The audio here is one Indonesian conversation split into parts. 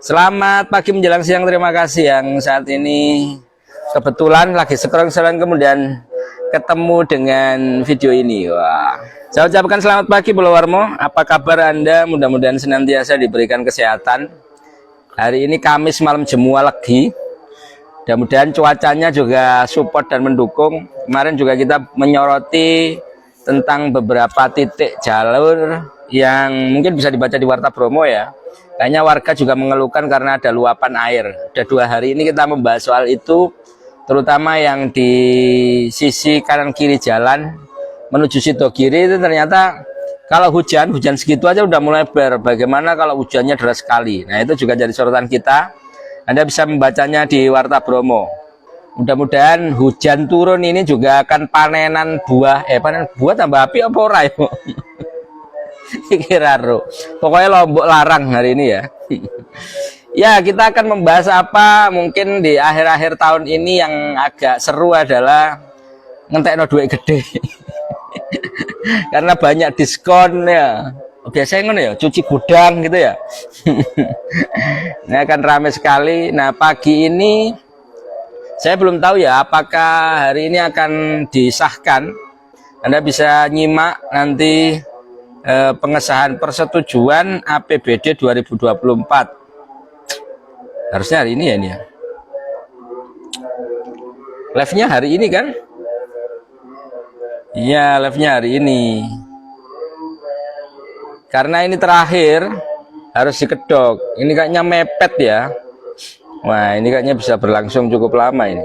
Selamat pagi menjelang siang, terima kasih yang saat ini kebetulan lagi scroll-scrollan kemudian ketemu dengan video ini. Wah, saya ucapkan selamat pagi Bolowarmo, apa kabar Anda? Mudah-mudahan senantiasa diberikan kesehatan. Hari ini Kamis malam Jemua Legi, mudah-mudahan cuacanya juga support dan mendukung. Kemarin juga kita menyoroti tentang beberapa titik jalur yang mungkin bisa dibaca di Warta Bromo ya. Kayaknya warga juga mengeluhkan karena ada luapan air. Udah 2 hari ini kita membahas soal itu, terutama yang di sisi kanan kiri jalan menuju Sidogiri itu ternyata kalau hujan segitu aja udah mulai ber. Bagaimana kalau hujannya deras sekali? Nah, itu juga jadi sorotan kita. Anda bisa membacanya di Warta Bromo. Mudah-mudahan hujan turun ini juga akan panenan buah, panen buah tambah api apa ora ya? Kiraro. Pokoknya Lombok larang hari ini ya. Ya, kita akan membahas apa mungkin di akhir-akhir tahun ini yang agak seru adalah ngentekno duit gede. Karena banyak diskon ya. Biasanya ngono ya, cuci gudang gitu ya. Ini akan ramai sekali. Nah, pagi ini saya belum tahu ya apakah hari ini akan disahkan. Anda bisa nyimak nanti pengesahan persetujuan APBD 2024. Harusnya hari ini ya ini ya. Live-nya hari ini kan? Iya, live-nya hari ini. Karena ini terakhir harus dikedok. Ini kayaknya mepet ya. Wah, ini kayaknya bisa berlangsung cukup lama ini.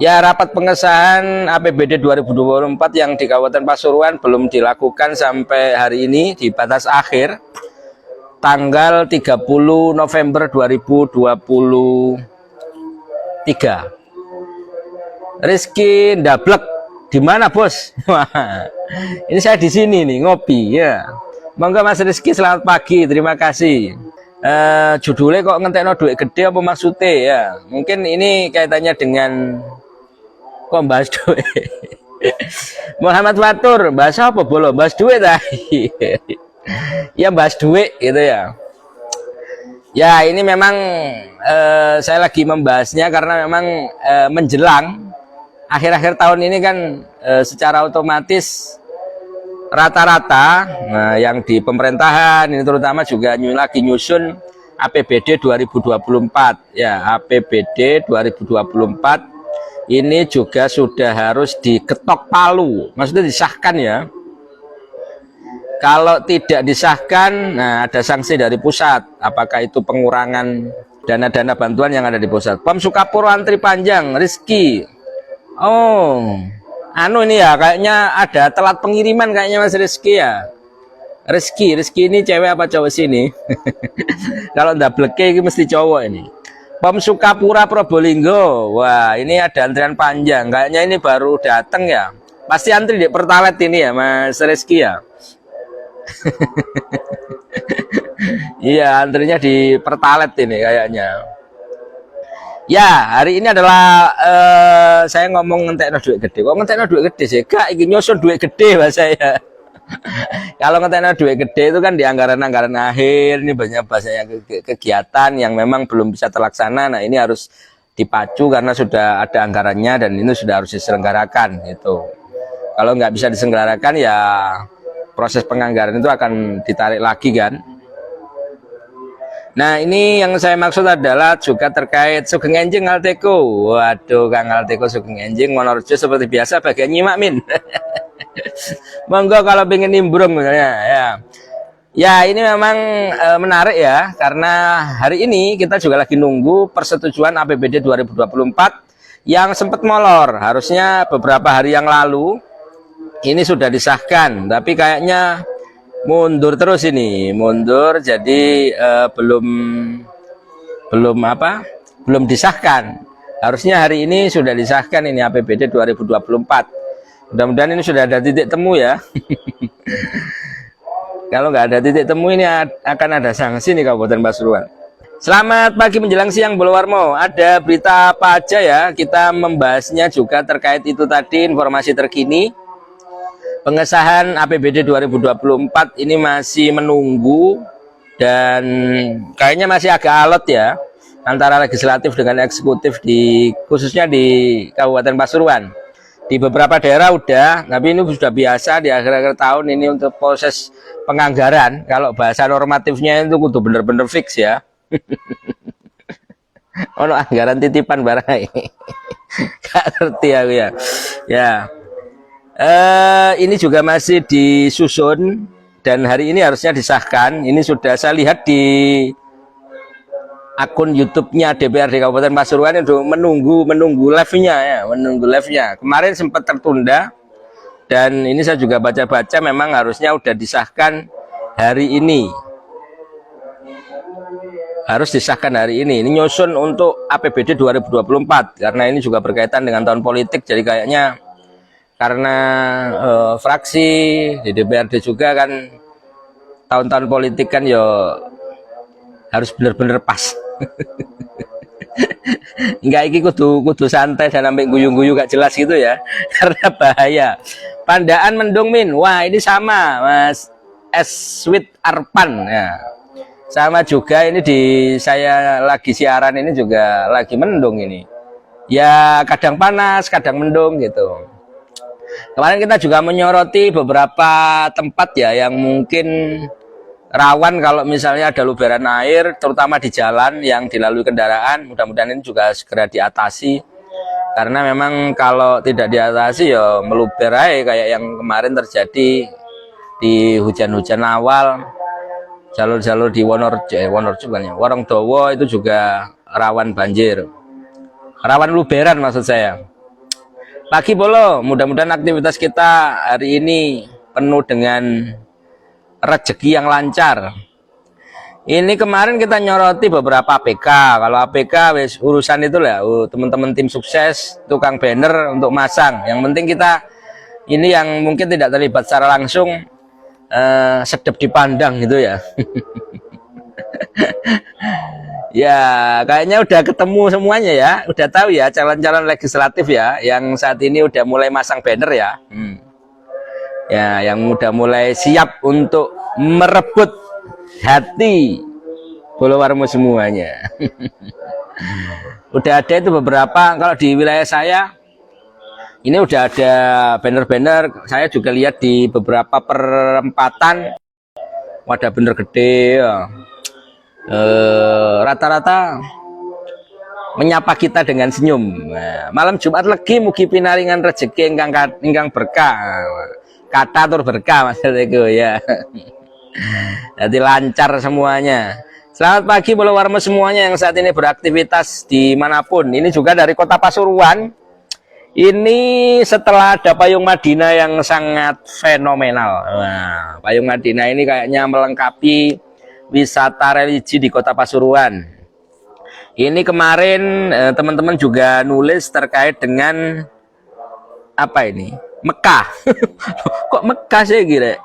Ya, rapat pengesahan APBD 2024 yang di Kabupaten Pasuruan belum dilakukan sampai hari ini di batas akhir tanggal 30 November 2023. Rizky Ndablek, di mana bos? Ini saya di sini nih ngopi ya. Monggo Mas Rizky, selamat pagi, terima kasih. Judulnya kok ngentekno duit gede apa maksudnya ya? Mungkin ini kaitannya dengan kok bahas duit. Muhammad Fatur, bahas apa bolo? Bahas duit tadi. Ya bahas duit gitu ya. Ya ini memang saya lagi membahasnya karena memang menjelang akhir-akhir tahun ini kan secara otomatis rata-rata yang di pemerintahan ini terutama juga lagi nyusun APBD 2024 ya. APBD 2024 ini juga sudah harus diketok palu, maksudnya disahkan ya. Kalau tidak disahkan, nah ada sanksi dari pusat. Apakah itu pengurangan dana-dana bantuan yang ada di pusat? Pom Sukapuro antri panjang, Rizky. Oh, anu ini ya, kayaknya ada telat pengiriman kayaknya Mas Rizky ya. Rizky ini cewek apa cowok sini? Kalau ndableke ini mesti cowok ini. Pom Sukapura Probolinggo. Wah, ini ada antrian panjang. Kayaknya ini baru datang ya. Pasti antri di Pertalite ini ya, Mas Rizky ya. Iya, antrinya di Pertalite ini kayaknya. Ya, hari ini adalah saya ngomong ngentekno duit gede. Kok ngentekno duit gede sih? Kak, iki nyusun duit gede bahasa saya. Kalau ngetekno duit gede itu kan di anggaran-anggaran akhir, ini banyak bahasanya kegiatan yang memang belum bisa terlaksana. Nah, ini harus dipacu karena sudah ada anggarannya dan ini sudah harus diselenggarakan gitu. Kalau nggak bisa diselenggarakan ya proses penganggaran itu akan ditarik lagi kan. Nah, ini yang saya maksud adalah juga terkait Sugeng Enjing Alteko. Waduh, Kang Alteko Sugeng Enjing Wonorejo seperti biasa bagian nyimak min. Monggo kalau pengen nimbrung misalnya ya. Ya, ini memang menarik ya karena hari ini kita juga lagi nunggu persetujuan APBD 2024 yang sempat molor. Harusnya beberapa hari yang lalu ini sudah disahkan, tapi kayaknya mundur terus ini, mundur jadi belum disahkan. Harusnya hari ini sudah disahkan ini APBD 2024. Mudah-mudahan ini sudah ada titik temu ya. Kalau nggak ada titik temu ini akan ada sanksi nih Kabupaten Pasuruan. Selamat pagi menjelang siang Bolowarmo. Ada berita apa aja ya? Kita membahasnya juga terkait itu tadi, informasi terkini. Pengesahan APBD 2024 ini masih menunggu dan kayaknya masih agak alot ya antara legislatif dengan eksekutif khususnya di Kabupaten Pasuruan. Di beberapa daerah udah, tapi ini sudah biasa di akhir-akhir tahun ini untuk proses penganggaran. Kalau bahasa normatifnya itu kudu bener-bener fix ya. Ono anggaran titipan barang. Gak ngerti aku ya. Ya. Ini juga masih disusun dan hari ini harusnya disahkan. Ini sudah saya lihat di akun YouTube-nya DPRD Kabupaten Pasuruan itu menunggu live-nya ya, menunggu live-nya. Kemarin sempat tertunda dan ini saya juga baca-baca memang harusnya udah disahkan hari ini. Harus disahkan hari ini. Ini nyusun untuk APBD 2024 karena ini juga berkaitan dengan tahun politik, jadi kayaknya karena fraksi di DPRD juga kan tahun-tahun politik kan ya harus bener-bener pas. Enggak, iki kudu santai dan sampai guyu-guyu gak jelas gitu ya. Karena bahaya. Pandaan mendung Min. Wah, ini sama Mas Sweet Arpan ya. Sama juga ini saya lagi siaran ini juga lagi mendung ini. Ya kadang panas, kadang mendung gitu. Kemarin kita juga menyoroti beberapa tempat ya yang mungkin rawan kalau misalnya ada luberan air, terutama di jalan yang dilalui kendaraan. Mudah-mudahan ini juga segera diatasi, karena memang kalau tidak diatasi ya meluber aja kayak yang kemarin terjadi di hujan-hujan awal. Jalur-jalur di Worongdowo itu juga rawan banjir, rawan luberan maksud saya. Pagi Bolo, mudah-mudahan aktivitas kita hari ini penuh dengan rezeki yang lancar. Ini kemarin kita nyoroti beberapa APK. Kalau APK wis urusan itu lah, teman-teman tim sukses, tukang banner untuk masang. Yang penting kita ini yang mungkin tidak terlibat secara langsung, sedap dipandang gitu ya. Ya kayaknya udah ketemu semuanya ya, udah tahu ya calon-calon legislatif ya, yang saat ini udah mulai masang banner ya. Ya, yang udah mulai siap untuk merebut hati Bolowarmo semuanya. Udah ada itu beberapa, kalau di wilayah saya ini udah ada banner-banner. Saya juga lihat di beberapa perempatan ada banner gede ya. Rata-rata menyapa kita dengan senyum. Nah, malam Jumat legi mugi pinaringan rezeki ingkang berkah. Kata tur berkah maksudnya itu ya. Jadi lancar semuanya. Selamat pagi Bolowarmo semuanya yang saat ini beraktivitas dimanapun. Ini juga dari Kota Pasuruan. Ini setelah ada Payung Madinah yang sangat fenomenal. Nah, Payung Madinah ini kayaknya melengkapi wisata religi di Kota Pasuruan. Ini kemarin teman-teman juga nulis terkait dengan apa ini? Mekah. Kok Mekah sih gila?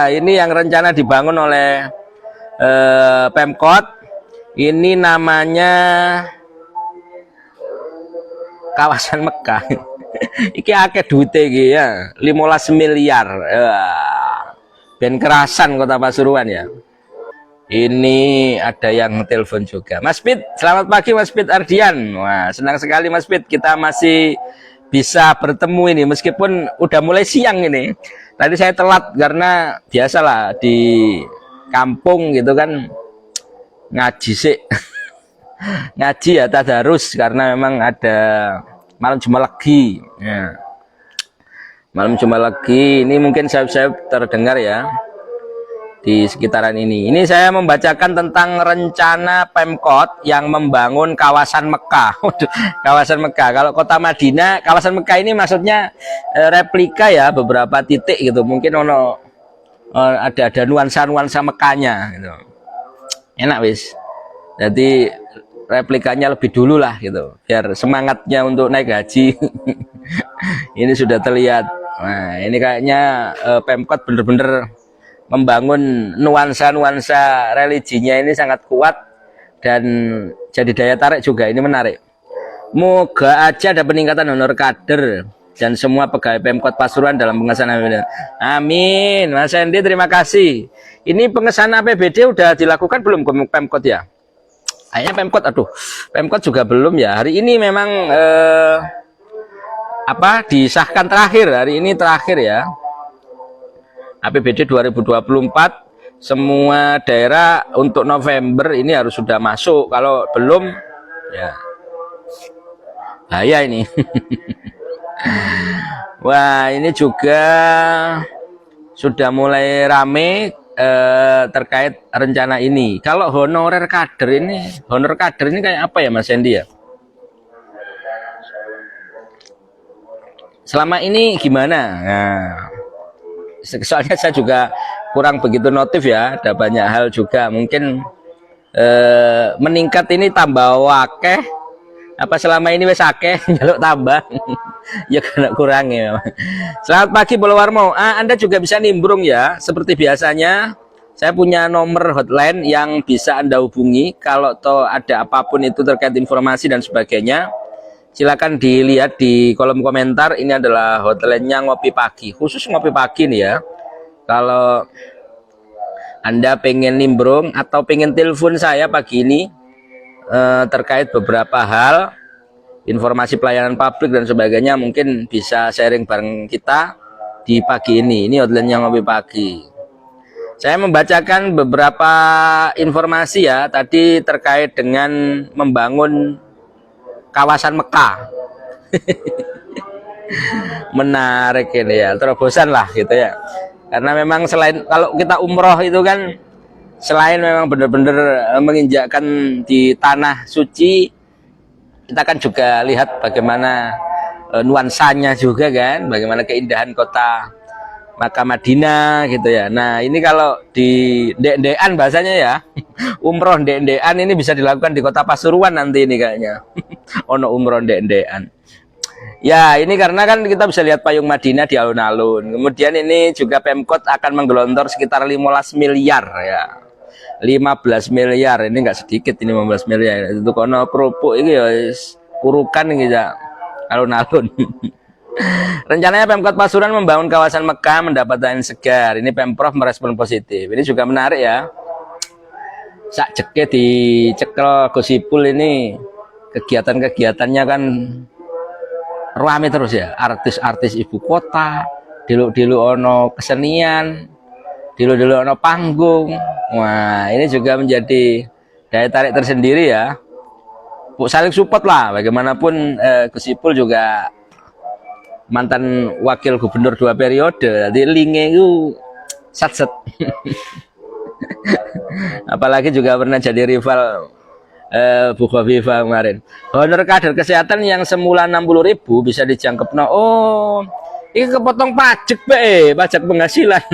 Ini yang rencana dibangun oleh Pemkot. Ini namanya kawasan Mekah. Iki akeh duite iki ya, 15 miliar. Ben kerasan Kota Pasuruan ya. Ini ada yang telepon juga. Mas Pit, selamat pagi Mas Pit Ardian. Wah, senang sekali Mas Pit, kita masih bisa bertemu ini meskipun udah mulai siang ini. Tadi saya telat karena biasalah di kampung gitu kan ngaji sih. Ngaji ya tadarus karena memang ada malam Jumat lagi ya. Malam Jumat lagi ini mungkin saya terdengar ya di sekitaran ini. Ini saya membacakan tentang rencana Pemkot yang membangun kawasan Mekah. Kawasan Mekah. Kalau Kota Madinah, kawasan Mekah ini maksudnya replika ya, beberapa titik gitu. Mungkin ada nuansa-nuansa Mekahnya gitu. Enak wis. Jadi replikanya lebih dulu lah gitu, biar semangatnya untuk naik haji. Ini sudah terlihat. Nah, ini kayaknya Pemkot bener-bener membangun nuansa-nuansa religinya ini sangat kuat dan jadi daya tarik juga. Ini menarik. Moga aja ada peningkatan honor kader dan semua pegawai Pemkot Pasuruan dalam pengesahan APBD. Amin. Mas Hendy, terima kasih. Ini pengesahan APBD udah dilakukan belum Pemkot ya? Kayaknya Pemkot juga belum ya. Hari ini memang disahkan terakhir, hari ini terakhir ya. APBD 2024 semua daerah untuk November ini harus sudah masuk. Kalau belum ya bahaya ini. Wah, ini juga sudah mulai rame terkait rencana ini. Kalau honor kader ini kayak apa ya Mas Hendy ya? Selama ini gimana? Nah, soalnya saya juga kurang begitu notif ya, ada banyak hal juga mungkin meningkat ini tambah wakeh apa selama ini wes akeh jaluk tambah ya karena kurang ya. Selamat pagi Bolowarmo, Anda juga bisa nimbrung ya seperti biasanya. Saya punya nomor hotline yang bisa Anda hubungi kalau toh ada apapun itu terkait informasi dan sebagainya. Silakan dilihat di kolom komentar. Ini adalah hotline-nya Ngopi Pagi, khusus Ngopi Pagi nih ya. Kalau Anda pengen nimbrung atau pengen telepon saya pagi ini terkait beberapa hal, informasi pelayanan publik dan sebagainya, mungkin bisa sharing bareng kita di pagi ini. Ini hotline-nya Ngopi Pagi. Saya membacakan beberapa informasi ya tadi terkait dengan membangun kawasan Mekah. Menarik ini ya, terobosan lah gitu ya. Karena memang selain kalau kita umroh itu kan selain memang benar-benar menginjakkan di tanah suci, kita kan juga lihat bagaimana nuansanya juga kan, bagaimana keindahan kota Makkah Madinah gitu ya. Nah ini kalau di Ndek-Ndekan bahasanya ya, umroh Ndek-Ndekan ini bisa dilakukan di kota Pasuruan nanti ini kayaknya. Ono umroh Ndek-Ndekan. Ya ini karena kan kita bisa lihat payung Madinah di alun-alun. Kemudian ini juga Pemkot akan menggelontor sekitar 15 miliar ya. 15 miliar ini enggak sedikit, ini 15 miliar. Itu kono kerupuk ini ya kurukan gitu ya, alun-alun. Rencananya Pemkot Pasuruan membangun kawasan Mekah mendapat angin segar. Ini Pemprov merespon positif. Ini juga menarik ya. Sak jeke dicekel Gusipul ini kegiatan-kegiatannya kan rame terus ya, artis-artis ibu kota, dilu-dilu ono kesenian, dilu-dilu ono panggung. Wah, ini juga menjadi daya tarik tersendiri ya. Saling support lah, bagaimanapun Gusipul juga mantan wakil gubernur 2 periode, jadi linge itu satset. Apalagi juga pernah jadi rival Bu Khofifa kemarin. Honor kader kesehatan yang semula 60.000 bisa dijangkep. Oh, ini kepotong pajak pajak penghasilan.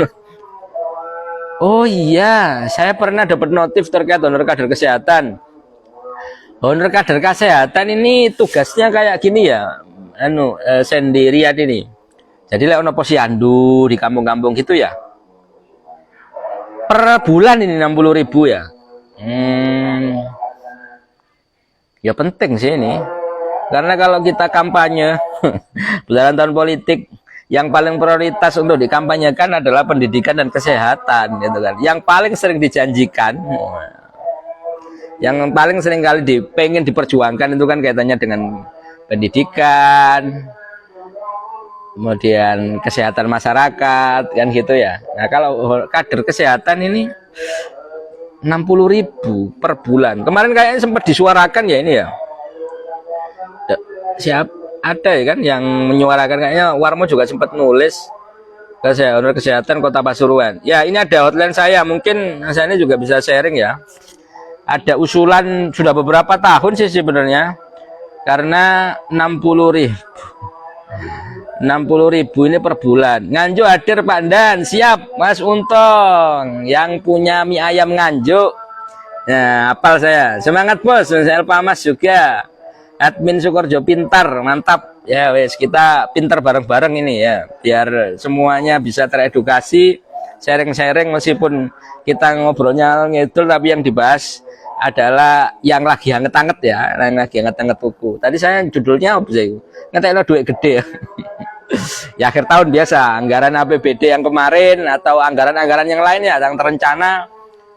Oh iya, saya pernah dapat notif terkait honor kader kesehatan. Honor kader kesehatan ini tugasnya kayak gini ya, sendirian ini. Jadi lek ono posyandu di kampung-kampung gitu ya. Per bulan ini 60.000 ya. Ya penting sih ini, karena kalau kita kampanye dalam tahun politik, yang paling prioritas untuk dikampanyekan adalah pendidikan dan kesehatan gitu kan. Yang paling sering dijanjikan, yang paling sering kali pengen diperjuangkan itu kan kaitannya dengan pendidikan, kemudian kesehatan masyarakat kan gitu ya. Nah kalau kader kesehatan ini 60.000 per bulan. Kemarin kayaknya sempat disuarakan ya ini ya. Ada ya kan yang menyuarakan, kayaknya Warmo juga sempat nulis honor kesehatan Kota Pasuruan. Ya ini ada hotline saya, mungkin saya ini juga bisa sharing ya. Ada usulan sudah beberapa tahun sih sebenarnya. Karena 60.000 ini per bulan. Nganjuk hadir Pak Dan, siap Mas Untong yang punya mie ayam Nganjuk. Nah, apal saya. Semangat bos, saya Pak Mas juga. Admin Sukorjo pintar, mantap. Ya wes, kita pintar bareng-bareng ini ya, biar semuanya bisa teredukasi, sharing-sharing meskipun kita ngobrolnya ngidul tapi yang dibahas adalah yang lagi hangat-hangat ya, yang lagi hangat-hangat buku. Tadi saya judulnya apa sih? Ngetekno duit gede ya. Ya akhir tahun biasa, anggaran APBD yang kemarin atau anggaran-anggaran yang lainnya yang terencana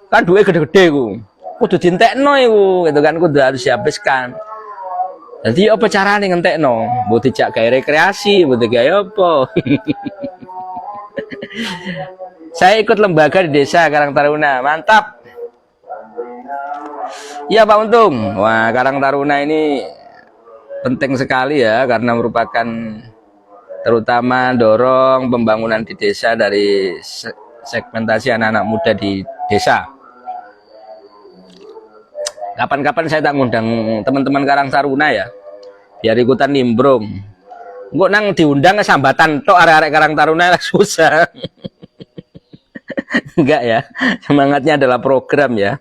kan duit gede-gede ku. Kudu dientekno iku, gitu kan kudu harus dihabiskan. Jadi apa carane ngentekno? Mbok dijak gawe rekreasi, mbok gawe apa? Saya ikut lembaga di desa Karang Taruna, mantap. Iya Pak Untung. Wah, Karang Taruna ini penting sekali ya karena merupakan terutama dorong pembangunan di desa dari segmentasi anak-anak muda di desa. Kapan-kapan saya tak ngundang teman-teman Karang Taruna ya, biar ikutan nimbrung. Kok nang diundang sambatan tok arek-arek Karang Taruna lah susah. Enggak ya, semangatnya adalah program ya.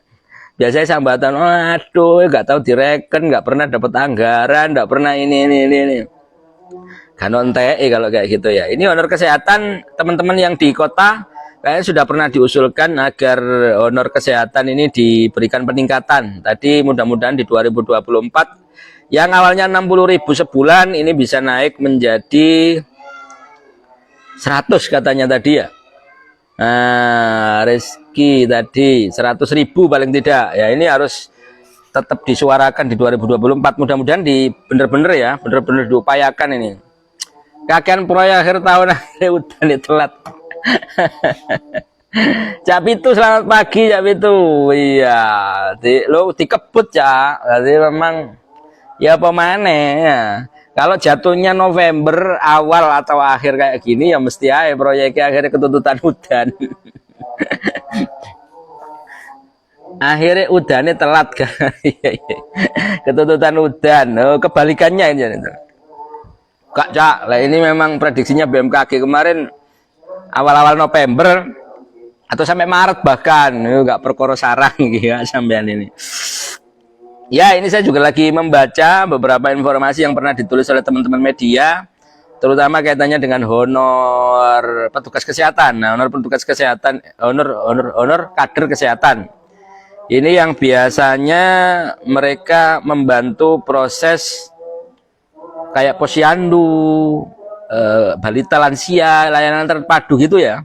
Biasanya sambatan, aduh, nggak tahu direken, nggak pernah dapat anggaran, nggak pernah ini. Kan TE kalau kayak gitu ya. Ini honor kesehatan teman-teman yang di kota kayaknya sudah pernah diusulkan agar honor kesehatan ini diberikan peningkatan. Tadi mudah-mudahan di 2024 yang awalnya 60.000 sebulan ini bisa naik menjadi 100 katanya tadi ya. Nah, Rizky tadi 100.000 paling tidak. Ya ini harus tetap disuarakan di 2024. Mudah-mudahan di bener-bener ya, bener-bener diupayakan ini. Kakean proyek akhir tahun akhirnya udah nih telat. Cak Pitu selamat pagi Cak Pitu. Iya, lo dikebut Cak. Jadi memang ya pemane ya. Kalau jatuhnya November awal atau akhir kayak gini ya mesti aja proyeknya akhirnya ketuntutan udan. Akhirnya udannya telat kan. Ketuntutan udan. Oh, kebalikannya ini. Kak Cak, lah ini memang prediksinya BMKG kemarin awal-awal November atau sampai Maret bahkan, nggak perkara sarang gitu ya sampean ini. Ya ini saya juga lagi membaca beberapa informasi yang pernah ditulis oleh teman-teman media, terutama kaitannya dengan honor petugas kesehatan. Nah, honor petugas kesehatan, honor kader kesehatan. Ini yang biasanya mereka membantu proses kayak posyandu, balita lansia, layanan terpadu gitu ya.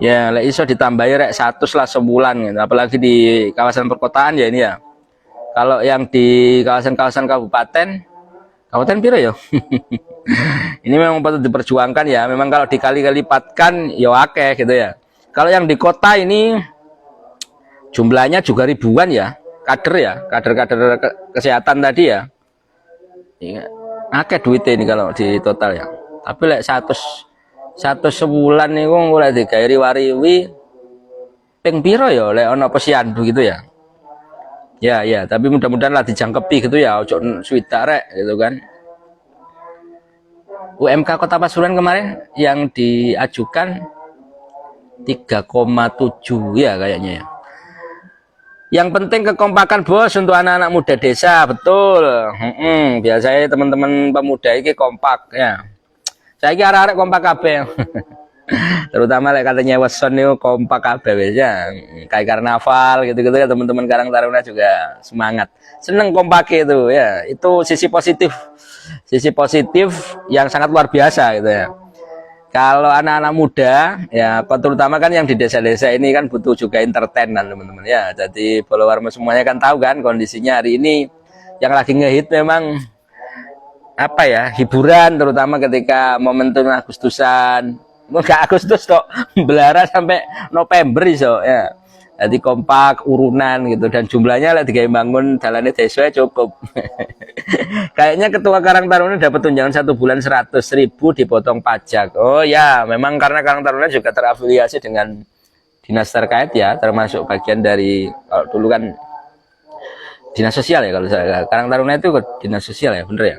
Ya, lek iso ditambahi rek 100 lah sebulan gitu. Apalagi di kawasan perkotaan ya ini ya. Kalau yang di kawasan-kawasan kabupaten piro ya? Ini memang patut diperjuangkan ya. Memang kalau dikali-kali lipatkan ya akeh gitu ya. Kalau yang di kota ini jumlahnya juga ribuan ya. Kader ya, kader-kader kesehatan tadi ya. Iya. Akeh duitnya ini kalau di total ya. Tapi lek 100 sebulan nih kok mulai digairi wariwi ping piro ya lek ono posyandu gitu ya. Ya, tapi mudah-mudahan lah dijangkepi gitu ya, ojo swidak rek gitu kan. UMK Kota Pasuruan kemarin yang diajukan 3,7 ya kayaknya ya. Yang penting kekompakan bos untuk anak-anak muda desa, betul. Biasanya teman-teman pemuda ini kompak ya. Saya kira arek kompak kabeh. Terutama katanya Weson itu kompak kabeh ya. Kayak karnaval gitu-gitu ya, teman-teman Karang Taruna juga semangat. Seneng kompak itu ya. Itu sisi positif. Sisi positif yang sangat luar biasa gitu ya. Kalau anak-anak muda ya terutama kan yang di desa-desa ini kan butuh juga entertainan teman-teman ya. Jadi followermu semuanya kan tahu kan kondisinya hari ini yang lagi ngehit memang apa ya, hiburan terutama ketika momentum Agustusan. Enggak Agustus tok, belara sampai November iso ya. Jadi kompak, urunan gitu dan jumlahnya lah digawe bangun jalannya desa cukup. Kayaknya ketua Karang Taruna dapat tunjangan 1 bulan 100.000 dipotong pajak. Oh ya, memang karena Karang Taruna juga terafiliasi dengan dinas terkait ya, termasuk bagian dari kalau dulu kan dinas sosial ya kalau saya. Karang Taruna itu dinas sosial ya, bener ya.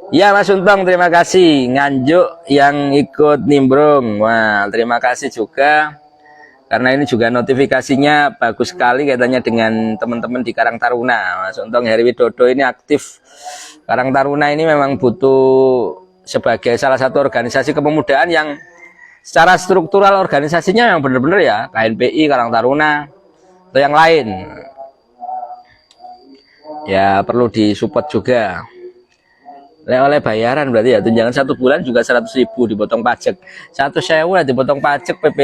Ya Mas Untong, terima kasih. Nganjuk yang ikut nimbrung. Wah, terima kasih juga. Karena ini juga notifikasinya bagus sekali katanya dengan teman-teman di Karang Taruna. Mas Untong Heri Widodo ini aktif. Karang Taruna ini memang butuh sebagai salah satu organisasi kepemudaan yang secara struktural organisasinya yang benar-benar ya. KNPI, Karang Taruna, atau yang lain. Ya perlu disupport juga. oleh bayaran berarti ya, tunjangan 1 bulan juga 100.000 dipotong pajak, 100.000 lah dipotong pajak PP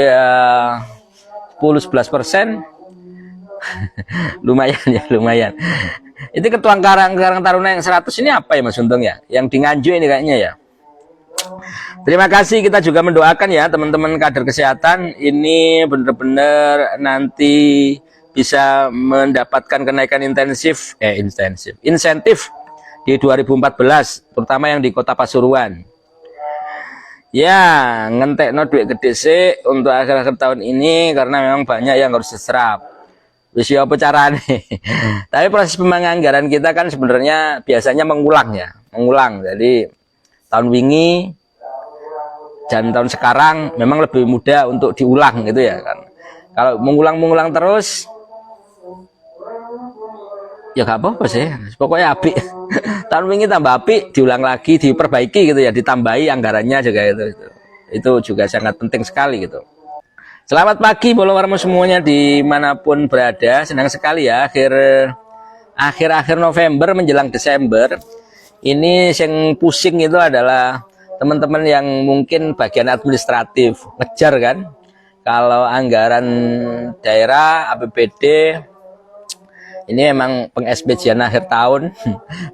10-11%. Lumayan ya, lumayan. Itu ketua Karang Taruna yang 100 ini apa ya Mas Untung ya, yang di Nganjuk ini kayaknya ya. Terima kasih, kita juga mendoakan ya teman-teman kader kesehatan ini benar-benar nanti bisa mendapatkan kenaikan insentif di 2014, terutama yang di Kota Pasuruan. Ya, ngentekno duit gede sih untuk akhir-akhir tahun ini karena memang banyak yang harus diserap. Wis ya apa carane. Tapi proses penganggaran kita kan sebenarnya biasanya mengulang ya, mengulang. Jadi tahun wingi dan tahun sekarang memang lebih mudah untuk diulang gitu ya kan. Kalau mengulang terus ya gak apa-apa sih, pokoknya apik. Tahun wingi tambah apik, diulang lagi, diperbaiki gitu ya, ditambahi anggarannya juga itu juga sangat penting sekali gitu. Selamat pagi Bolowarmo semuanya dimanapun berada, senang sekali ya akhir November menjelang Desember ini yang pusing itu adalah teman-teman yang mungkin bagian administratif, ngejar kan kalau anggaran daerah APBD ini memang peng-SPJ akhir tahun.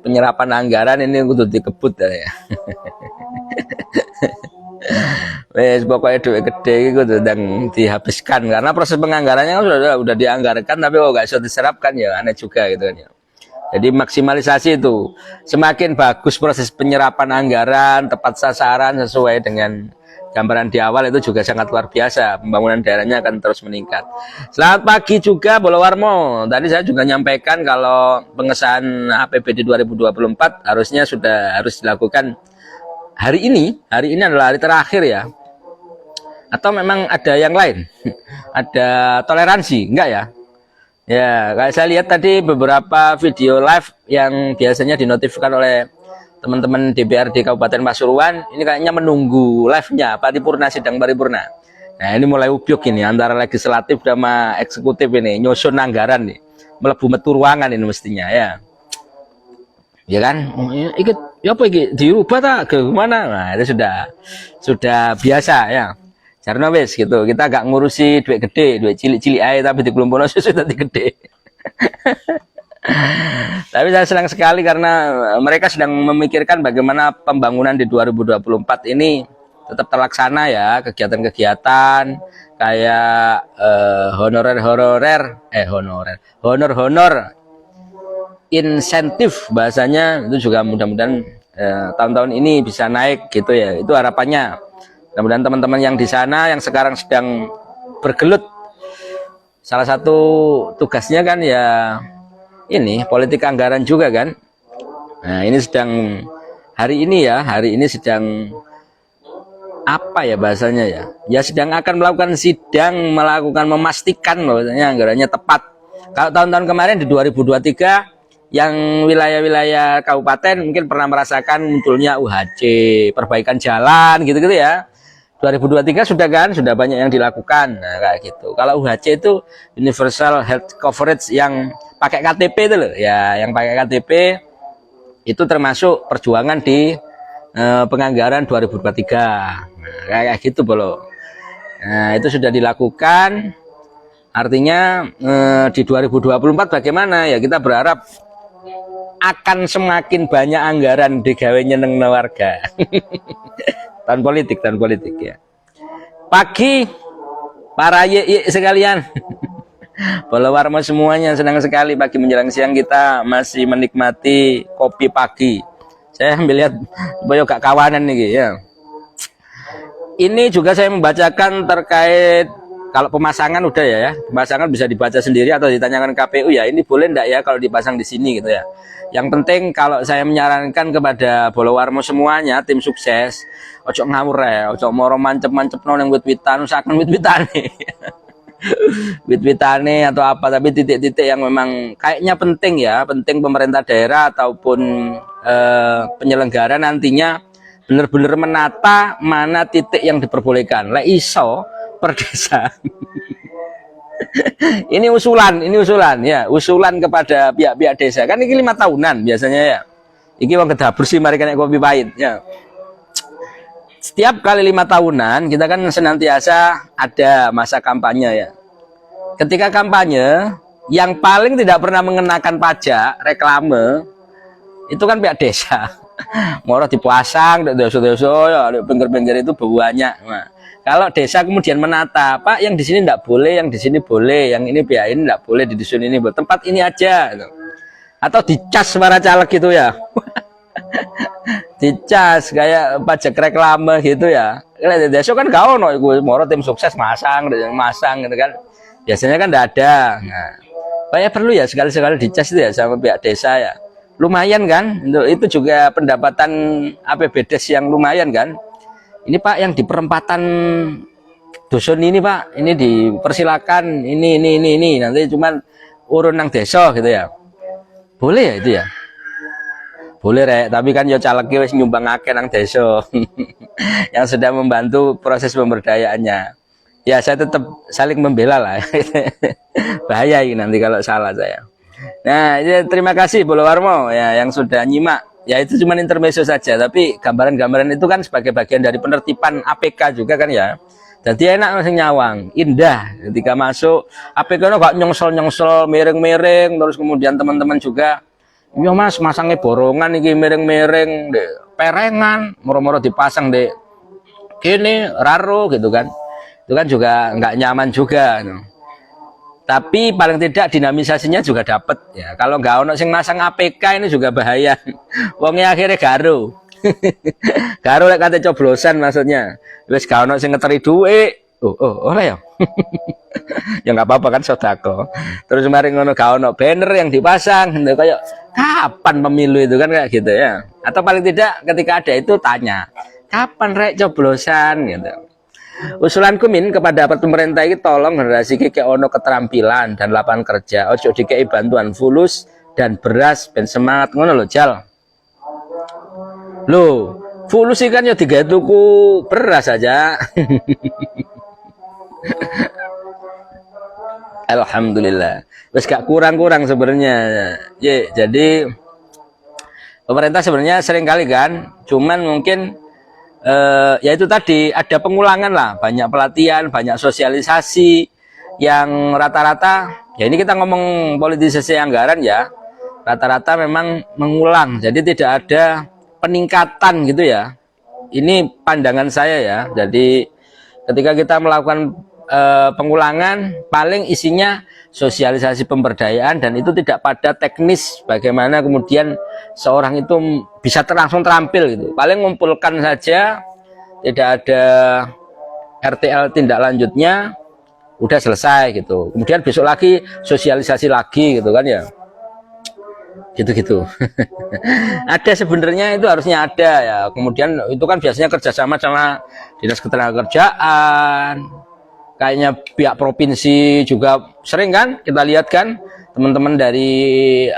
Penyerapan anggaran ini udah dikebut ya. Wes pokoknya duit gede itu sedang dihabiskan karena proses penganggarannya kan sudah dianggarkan tapi kok nggak bisa diserapkan ya, aneh juga gitu kan ya. Jadi maksimalisasi itu semakin bagus proses penyerapan anggaran tepat sasaran sesuai dengan gambaran di awal itu juga sangat luar biasa, pembangunan daerahnya akan terus meningkat. Selamat pagi juga Bolowarmo. Tadi saya juga nyampaikan kalau pengesahan APBD 2024 harus dilakukan hari ini adalah hari terakhir ya. Atau memang ada yang lain? Ada toleransi? Enggak ya? Ya, kayak saya lihat tadi beberapa video live yang biasanya dinotifikkan oleh teman-teman DPRD Kabupaten Pasuruan ini kayaknya menunggu live-nya paripurna, sidang paripurna. Nah ini mulai ubyuk ini antara legislatif sama eksekutif ini nyusun anggaran nih, melebu metu ruangan ini mestinya ya. Ya kan, ikut ya apa iki dirubah tak ke mana? Nah itu sudah biasa ya. Karena wes gitu, kita gak ngurusi duit gede, duit cilik-cilik aja tapi di kelompok sudah gede. Tapi saya senang sekali karena mereka sedang memikirkan bagaimana pembangunan di 2024 ini tetap terlaksana ya, kegiatan-kegiatan kayak honor insentif bahasanya itu juga mudah-mudahan tahun-tahun ini bisa naik gitu ya. Itu harapannya. Mudah-mudahan teman-teman yang di sana yang sekarang sedang bergelut, salah satu tugasnya kan ya ini politik anggaran juga kan. Nah ini sedang hari ini sedang apa ya bahasanya ya, ya sedang akan melakukan memastikan bahwasanya anggarannya tepat. Kalau tahun-tahun kemarin di 2023 yang wilayah-wilayah kabupaten mungkin pernah merasakan munculnya UHC, perbaikan jalan gitu-gitu ya. 2023 sudah banyak yang dilakukan. Nah, kayak gitu. Kalau UHC itu Universal Health Coverage yang pakai KTP itu loh ya, yang pakai KTP itu termasuk perjuangan di penganggaran 2023. Nah, kayak gitu bolo. Nah, itu sudah dilakukan. Artinya di 2024 bagaimana ya, kita berharap akan semakin banyak anggaran digawe nyeneng warga. Tahun politik ya. Pagi para ye sekalian. Bolowarmo semuanya senang sekali pagi menjelang siang kita masih menikmati kopi pagi. Saya ambil lihat boyo gak kawanan nih ya. Ini juga saya membacakan terkait kalau pemasangan udah ya, pemasangan bisa dibaca sendiri atau ditanyakan KPU ya. Ini boleh enggak ya kalau dipasang di sini gitu ya. Yang penting kalau saya menyarankan kepada Bolowarmo semuanya, tim sukses, ojo ngawur ya, ojo moro mancep-mancep nang wit-witan, usahakan wit-witane. Wit-witane atau apa, tapi titik-titik yang memang kayaknya penting ya, penting pemerintah daerah ataupun penyelenggara nantinya benar-benar menata mana titik yang diperbolehkan. Lek iso per desa. Ini usulan ya, usulan kepada pihak-pihak desa. Kan ini 5 tahunan biasanya ya. Iki wong kedabur sih mari kena kopi pahit ya. Setiap kali 5 tahunan kita kan senantiasa ada masa kampanye ya. Ketika kampanye yang paling tidak pernah mengenakan pajak reklame itu kan pihak desa. Moro dipasang di desa-desa ya, di pinggir-pinggir itu banyak. Nah, kalau desa kemudian menata, Pak yang di sini tidak boleh, yang di sini boleh, yang ini pihak ini tidak boleh, di dusun ini boleh, tempat ini aja. Gitu. Atau dicas para caleg gitu ya. Dicas kayak pajak reklame gitu ya. Kalau di desa kan gak ono iku moro tim sukses masang gitu kan. Biasanya kan tidak ada. Nah, kayak perlu ya sekali-sekali dicas itu ya sama pihak desa ya. Lumayan kan? Itu juga pendapatan APBDes yang lumayan kan. Ini Pak yang di perempatan dusun ini Pak, ini dipersilakan ini nanti cuman urun nang desa gitu ya. Boleh ya itu ya? Boleh rek, tapi kan yo caleg wis nyumbang akeh nang desa yang sudah membantu proses pemberdayaannya. Ya saya tetap saling membela lah. Bahaya ini nanti kalau salah saya. Nah, ya, terima kasih Bolo Warmo ya yang sudah nyimak. Ya itu cuma intermezzo saja, tapi gambaran-gambaran itu kan sebagai bagian dari penertiban APK juga kan ya. Jadi enak masih nyawang, indah ketika masuk APK itu gak nyongsol-nyongsol, miring-miring, terus kemudian teman-teman juga iya mas, masangnya borongan iki miring-miring, perengan, moro-moro dipasang deh, kini raro gitu kan, itu kan juga nggak nyaman juga. Tapi paling tidak dinamisasinya juga dapat ya. Kalau nggak ono sing masang APK ini juga bahaya. Wongnya akhirnya garu, garu lek kate coblosan maksudnya. Wis gak ono sing ngeteri duit. Oleh ya. Ya nggak apa-apa kan sodako. Terus kemarin ngono gak ono banner yang dipasang, kayak kapan pemilu itu kan kayak gitu ya. Atau paling tidak ketika ada itu tanya, kapan rek coblosan gitu. Usulanku min kepada pemerintah ini tolong generasi kayak ono keterampilan dan lapangan kerja. Ojo dikei bantuan fulus dan beras ben semangat ngono lho Jal. Loh, fulus kan ya digawe tuku beras aja. Alhamdulillah. Wes gak kurang-kurang sebenarnya. Ya, jadi pemerintah sebenarnya sering kali kan, cuman mungkin ya itu tadi ada pengulangan lah, banyak pelatihan, banyak sosialisasi yang rata-rata ya ini kita ngomong politisasi anggaran ya, rata-rata memang mengulang, jadi tidak ada peningkatan gitu ya. Ini pandangan saya ya. Jadi ketika kita melakukan pengulangan paling isinya sosialisasi pemberdayaan dan itu tidak pada teknis bagaimana kemudian seorang itu bisa langsung terampil gitu. Paling ngumpulkan saja, tidak ada RTL tindak lanjutnya, udah selesai gitu. Kemudian besok lagi sosialisasi lagi gitu kan ya. Gitu-gitu. Ada sebenarnya itu harusnya ada ya. Kemudian itu kan biasanya kerjasama sama dinas ketenagakerjaan. Kayaknya pihak provinsi juga sering kan kita lihat kan teman-teman dari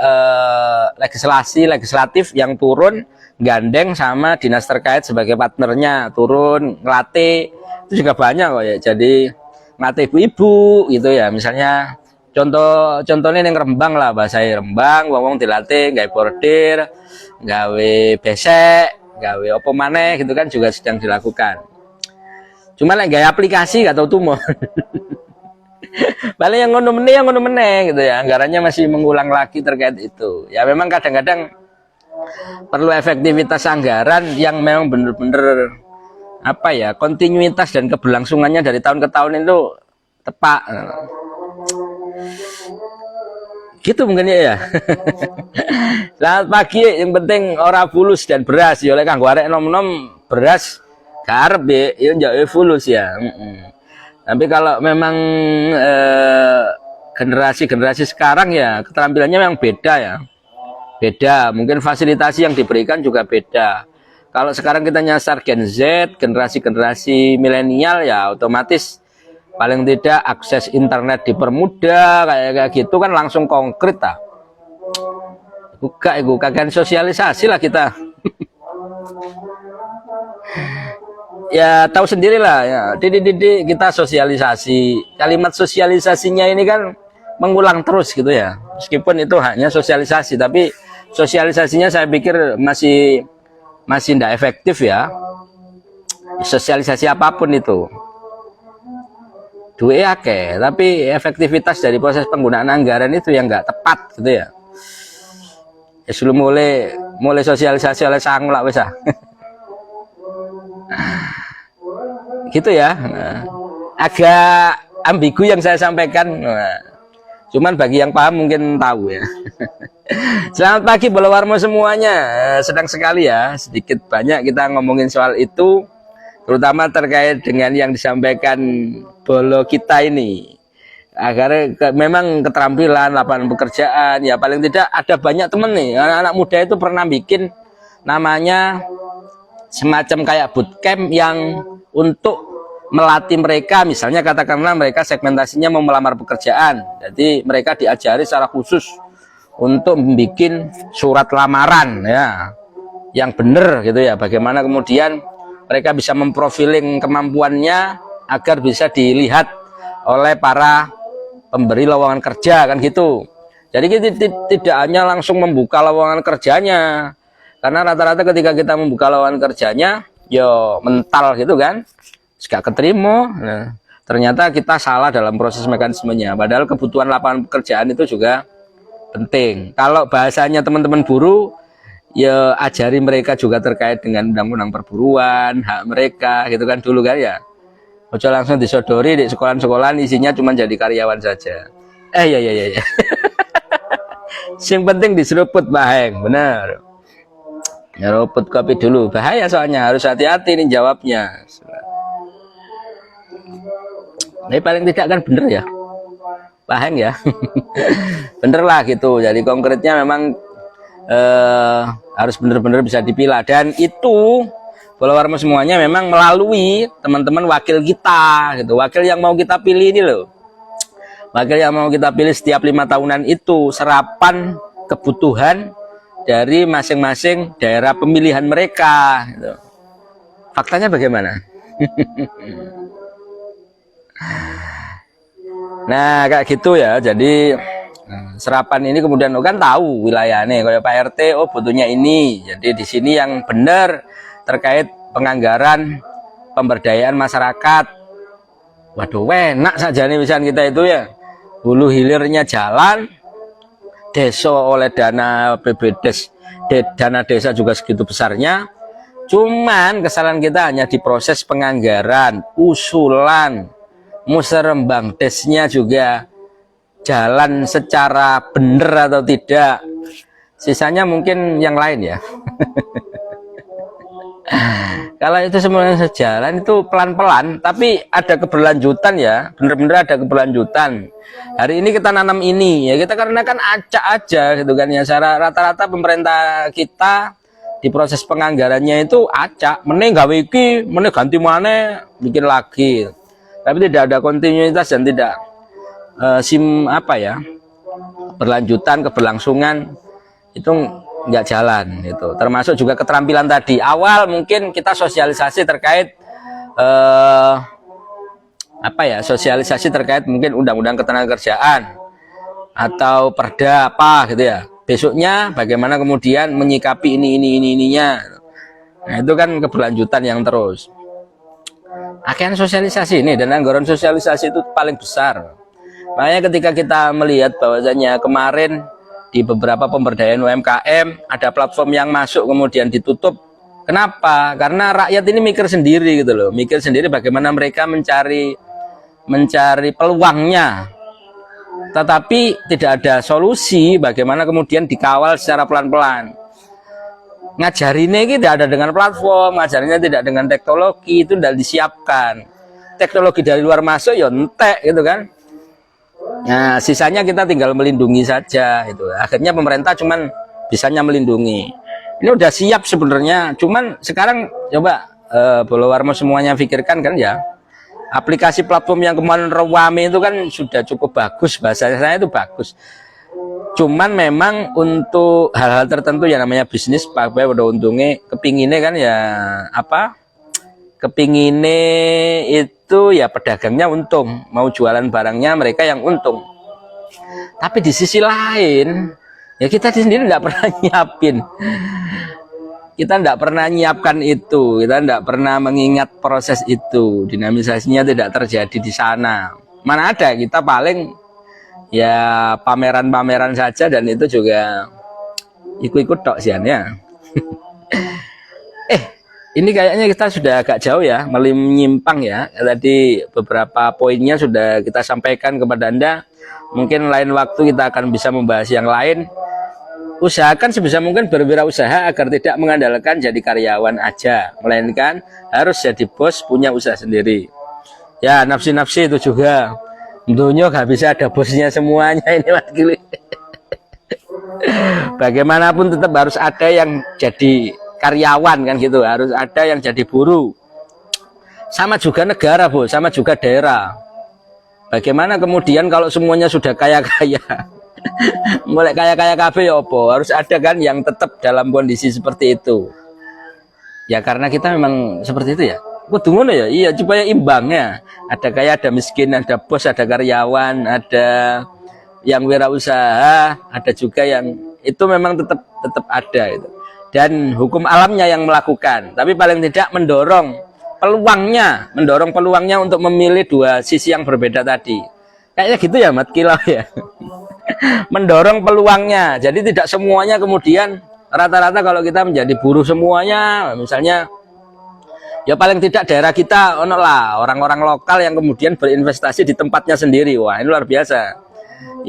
legislatif yang turun gandeng sama dinas terkait sebagai partnernya, turun ngelatih itu juga banyak kok ya. Jadi ngelatih ibu-ibu gitu ya, misalnya contohnya yang Rembang lah, bahasa Rembang wong dilatih gawe bordir, gawe besek, gawe apa maneh gitu kan juga sedang dilakukan. Cuma lagi gaya aplikasi gak tahu tuh mau. Paling yang ngono meneh gitu ya. Anggarannya masih mengulang lagi terkait itu. Ya memang kadang-kadang perlu efektivitas anggaran yang memang benar-benar apa ya, kontinuitas dan keberlangsungannya dari tahun ke tahun itu tepat. Gitu mungkin ya. Selamat pagi, yang penting ora fulus dan beras. Ya oleh kanggo arek nom-nom beras karep ya njak fulus ya. Tapi kalau memang generasi sekarang ya keterampilannya memang beda ya. Beda, mungkin fasilitasi yang diberikan juga beda. Kalau sekarang kita nyasar Gen Z, generasi milenial ya otomatis paling tidak akses internet dipermudah kayak gitu kan langsung konkret ta. Buka iku kagian sosialisasi lah kita. Ya tahu sendirilah ya, didik kita sosialisasi. Kalimat sosialisasinya ini kan mengulang terus gitu ya. Meskipun itu hanya sosialisasi, tapi sosialisasinya saya pikir masih tidak efektif ya. Sosialisasi apapun itu duit akeh, tapi efektivitas dari proses penggunaan anggaran itu yang nggak tepat gitu ya. Ya sebelum mulai sosialisasi oleh sang lah wes gitu ya. Agak ambigu yang saya sampaikan. Cuman bagi yang paham mungkin tahu ya. Selamat pagi Bolo Warmo semuanya. Sedang sekali ya, sedikit banyak kita ngomongin soal itu, terutama terkait dengan yang disampaikan Bolo kita ini. Agar memang keterampilan, lapangan pekerjaan, ya paling tidak ada banyak temen nih, anak-anak muda itu pernah bikin namanya semacam kayak bootcamp yang untuk melatih mereka, misalnya katakanlah mereka segmentasinya mau melamar pekerjaan, jadi mereka diajari secara khusus untuk membuat surat lamaran ya, yang benar gitu ya, bagaimana kemudian mereka bisa memprofiling kemampuannya agar bisa dilihat oleh para pemberi lowongan kerja kan gitu. Jadi kita tidak hanya langsung membuka lowongan kerjanya, karena rata-rata ketika kita membuka lowongan kerjanya yo mental gitu kan, gak keterima. Nah, ternyata kita salah dalam proses mekanismenya, padahal kebutuhan lapangan pekerjaan itu juga penting. Kalau bahasanya teman-teman buruh, ya ajari mereka juga terkait dengan undang-undang perburuan, hak mereka gitu kan dulu kan ya. Ojo langsung disodori di sekolah-sekolahan isinya cuma jadi karyawan saja. Ya. Yang penting diseruput baheng, benar. Nyeruput kopi dulu, bahaya soalnya, harus hati-hati nih jawabnya. Ini paling tidak kan bener ya, baheng ya. Bener lah gitu. Jadi konkretnya memang harus benar-benar bisa dipilah, dan itu Bolo Warmo semuanya memang melalui teman-teman wakil kita gitu, wakil yang mau kita pilih ini loh, wakil yang mau kita pilih setiap 5 tahunan itu serapan kebutuhan dari masing-masing daerah pemilihan mereka gitu. Faktanya bagaimana? Nah kayak gitu ya. Jadi serapan ini kemudian kan tahu wilayahnya, kalau Pak RT oh butuhnya ini, jadi di sini yang benar terkait penganggaran pemberdayaan masyarakat. Waduh enak saja nih misalnya kita itu ya, hulu hilirnya jalan, desa oleh dana PBDes, dana desa juga segitu besarnya. Cuman kesalahan kita hanya di proses penganggaran, usulan, musrembang desnya juga jalan secara benar atau tidak, sisanya mungkin yang lain ya. Kalau itu semuanya sejalan, itu pelan-pelan tapi ada keberlanjutan ya, bener-bener ada keberlanjutan. Hari ini kita nanam ini ya, kita karena kan acak aja gitu kan ya, secara rata-rata pemerintah kita di proses penganggarannya itu acak, meneh gawe iki, meneh ganti mana, bikin lagi, tapi tidak ada kontinuitas dan tidak berlanjutan, keberlangsungan itu nggak jalan itu. Termasuk juga keterampilan tadi awal, mungkin kita sosialisasi terkait sosialisasi terkait mungkin undang-undang ketenagakerjaan atau perda apa gitu ya, besoknya bagaimana kemudian menyikapi ininya. Nah itu kan keberlanjutan yang terus. Akhirnya sosialisasi ini, dan anggaran sosialisasi itu paling besar. Makanya ketika kita melihat bahwasanya kemarin di beberapa pemberdayaan UMKM ada platform yang masuk kemudian ditutup. Kenapa? Karena rakyat ini mikir sendiri gitu loh, mikir sendiri bagaimana mereka mencari peluangnya, tetapi tidak ada solusi bagaimana kemudian dikawal secara pelan-pelan. Ngajarinnya ini tidak ada dengan platform, ngajarinnya tidak dengan teknologi, itu tidak disiapkan. Teknologi dari luar masuk ya entek gitu kan. Nah, sisanya kita tinggal melindungi saja itu. Akhirnya pemerintah cuman bisanya melindungi. Ini udah siap sebenarnya, cuman sekarang coba Bolo Warmo semuanya pikirkan kan ya. Aplikasi platform yang kemarin rame itu kan sudah cukup bagus, bahasa saya itu bagus. Cuman memang untuk hal-hal tertentu yang namanya bisnis, Pak Bay udah untungnya, kepinginnya kan ya kepinginnya itu ya pedagangnya untung, mau jualan barangnya mereka yang untung. Tapi di sisi lain Ya kita sendiri nggak pernah nyiapin. Kita tidak pernah nyiapkan itu, kita tidak pernah mengingat proses itu, dinamisasinya tidak terjadi di sana. Mana ada, kita paling ya pameran-pameran saja, dan itu juga ikut-ikut tok siannya. Ini kayaknya kita sudah agak jauh ya, menyimpang ya. Tadi beberapa poinnya sudah kita sampaikan kepada Anda. Mungkin lain waktu kita akan bisa membahas yang lain. Usahakan sebisa mungkin berwirausaha agar tidak mengandalkan jadi karyawan aja, melainkan harus jadi bos, punya usaha sendiri. Ya, nafsi-nafsi itu juga. Tentunya gak bisa ada bosnya semuanya ini Mas Gili. Bagaimanapun tetap harus ada yang jadi karyawan kan gitu, harus ada yang jadi buruh. Sama juga negara, Bu, sama juga daerah. Bagaimana kemudian kalau semuanya sudah kaya-kaya? Mulai kaya-kaya kafe ya opo, harus ada kan yang tetap dalam kondisi seperti itu. Ya karena kita memang seperti itu ya. Kudu ngono ya. Iya, supaya imbangnya. Ada kaya, ada miskin, ada bos, ada karyawan, ada yang wirausaha, ada juga yang itu memang tetap ada itu. Dan hukum alamnya yang melakukan, tapi paling tidak mendorong peluangnya untuk memilih dua sisi yang berbeda tadi. Kayaknya gitu ya Mat Kilau ya. Mendorong peluangnya, jadi tidak semuanya kemudian rata-rata kalau kita menjadi buruh semuanya, misalnya ya paling tidak daerah kita ono lah orang-orang lokal yang kemudian berinvestasi di tempatnya sendiri. Wah ini luar biasa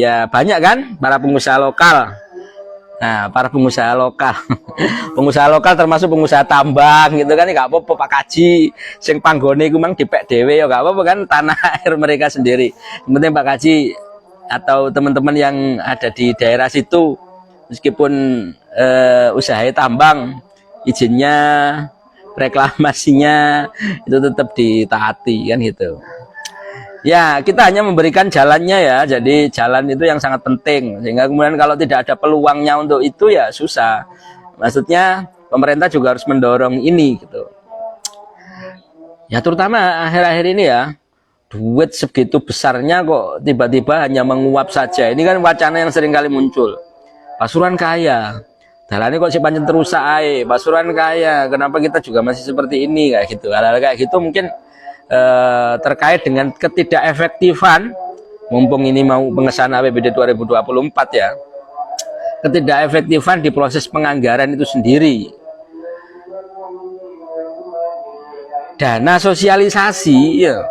ya, banyak kan para pengusaha lokal. Nah para pengusaha lokal pengusaha lokal termasuk pengusaha tambang gitu kan, nggak apa-apa Pak Kaji sing panggone iku mang dipek dhewe ya nggak apa-apa kan, tanah air mereka sendiri. Yang penting Pak Kaji atau teman-teman yang ada di daerah situ, meskipun usaha tambang, izinnya, reklamasinya itu tetap ditaati kan gitu. Ya kita hanya memberikan jalannya ya, jadi jalan itu yang sangat penting, sehingga kemudian kalau tidak ada peluangnya untuk itu ya susah. Maksudnya pemerintah juga harus mendorong ini gitu. Ya terutama akhir-akhir ini ya, duit segitu besarnya kok tiba-tiba hanya menguap saja. Ini kan wacana yang sering kali muncul. Pasuruan kaya, dalane kok si pancen terus ae. Pasuruan kaya, kenapa kita juga masih seperti ini kayak gitu. Hal-hal kayak gitu mungkin terkait dengan ketidakefektifan, mumpung ini mau pengesahan APBD 2024 ya, ketidakefektifan di proses penganggaran itu sendiri. Dana sosialisasi ya,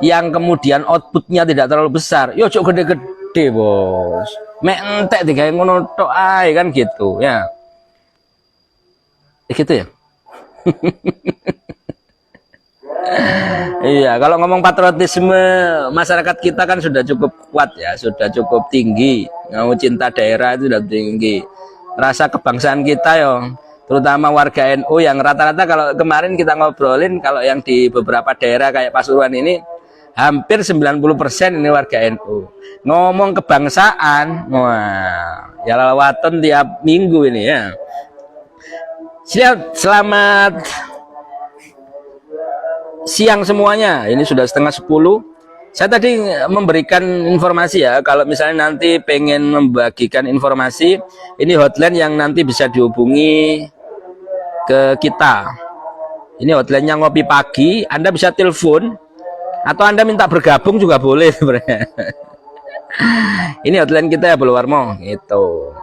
yang kemudian outputnya tidak terlalu besar, yo cok gede-gede bos, mek entek digawe ngono tok ae kan gitu ya. Gitu ya. Iya, kalau ngomong patriotisme masyarakat kita kan sudah cukup kuat ya, sudah cukup tinggi. Mau cinta daerah itu sudah tinggi. Rasa kebangsaan kita yo, terutama warga NU yang rata-rata kalau kemarin kita ngobrolin, kalau yang di beberapa daerah kayak Pasuruan ini hampir 90% ini warga NU. Ngomong kebangsaan, wah, ya lawaton tiap minggu ini ya. Selamat siang semuanya, ini sudah 9:30. Saya tadi memberikan informasi ya, kalau misalnya nanti pengen membagikan informasi, ini hotline yang nanti bisa dihubungi ke kita. Ini hotline-nya Ngopi Pagi, Anda bisa telepon atau Anda minta bergabung juga boleh sebenarnya. Ini hotline kita ya Bulwarmo gitu.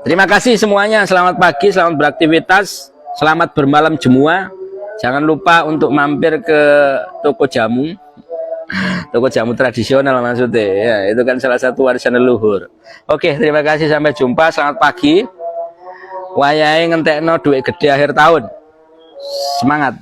Terima kasih semuanya, selamat pagi, selamat beraktivitas, selamat bermalam jemua. Jangan lupa untuk mampir ke toko jamu tradisional maksudnya ya, itu kan salah satu warisan leluhur. Oke, terima kasih, sampai jumpa, selamat pagi. Wayahe ngentekno duit gede akhir tahun. Semangat.